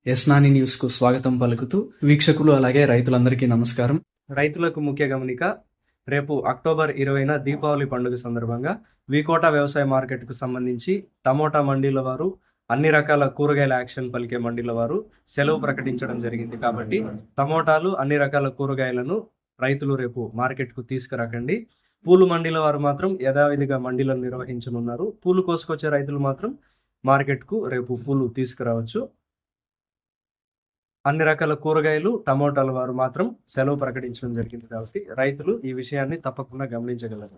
యస్నాని news కు స్వాగతం పలుకుతూ వీక్షకులు అలాగే రైతులందరికీ నమస్కారం. రైతులకు ముఖ్య గమనిక, రేపు అక్టోబర్ 20న దీపావళి పండుగ సందర్భంగా వీకోట వ్యవసాయ మార్కెట్కు సంబంధించి టమోటా మండీల వారు, అన్ని రకాల కూరగాయల యాక్షన్ పలికే మండీల వారు సెలవు ప్రకటించడం జరిగింది. కాబట్టి టమోటాలు, అన్ని రకాల కూరగాయలను రైతులు రేపు మార్కెట్కు తీసుకురాకండి. పూలు మండీల వారు మాత్రం యథావిధిగా మండీలను నిర్వహించనున్నారు. పూలు కోసుకొచ్చే రైతులు మాత్రం మార్కెట్కు రేపు పూలు తీసుకురావచ్చు. అన్ని రకాల కూరగాయలు, టమోటాల వారు మాత్రం సెలవు ప్రకటించడం జరిగింది. కాబట్టి రైతులు ఈ విషయాన్ని తప్పకుండా గమనించగలరు.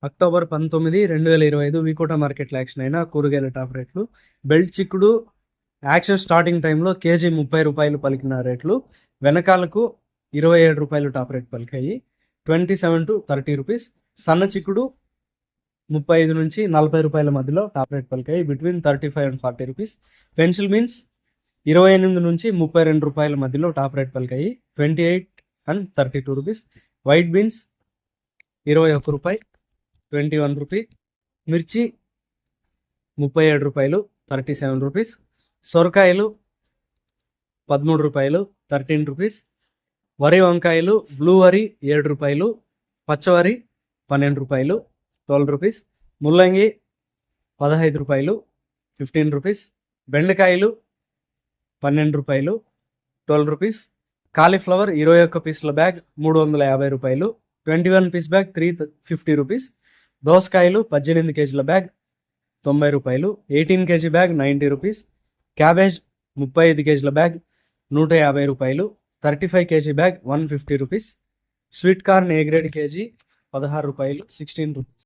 అక్టోబర్ 19, 2025 వీకోట మార్కెట్లో యాక్షన్ అయిన కూరగాయల టాప్ రేట్లు. బెల్ట్ చిక్కుడు యాక్షన్ స్టార్టింగ్ టైంలో కేజీ 30 రూపాయలు పలికిన రేట్లు వెనకాలకు 27 రూపాయలు టాప్ రేట్ పలికాయి. 27 to 30 rupees. సన్న చిక్కుడు 35 నుంచి 40 రూపాయల మధ్యలో top rate పలికాయి, between 35 and 40 rupees. Pencil beans 28 నుంచి 32 రూపాయల మధ్యలో top rate పలికాయి, 28 and 32 rupees. White beans 21 రూపాయి, 21 రూపీ. మిర్చి 37 రూపాయలు, 37 రూపీస్. సొరకాయలు 13 రూపాయలు, 13 రూపీస్. వరి వంకాయలు బ్లూ వరి 7 రూపాయలు, పచ్చవరి 12 రూపాయలు, 12 రూపీస్. ముల్లంగి 15 రూపాయలు, 15 రూపీస్. బెండకాయలు 12 రూపాయలు, 12 రూపీస్. కాలీఫ్లవర్ 21 పీసుల బ్యాగ్ 350 రూపాయలు, 21 పీస్ బ్యాగ్ 350 రూపీస్. దోసకాయలు 18 కేజీల బ్యాగ్ 90 రూపాయలు, 18 కేజీ బ్యాగ్ 90 రూపీస్. క్యాబేజ్ 35 కేజీల బ్యాగ్ 150 రూపాయలు, 35 KG bag 150 rupees. Sweet corn A grade KG 16 రూపాయలు, 16 రూపీస్.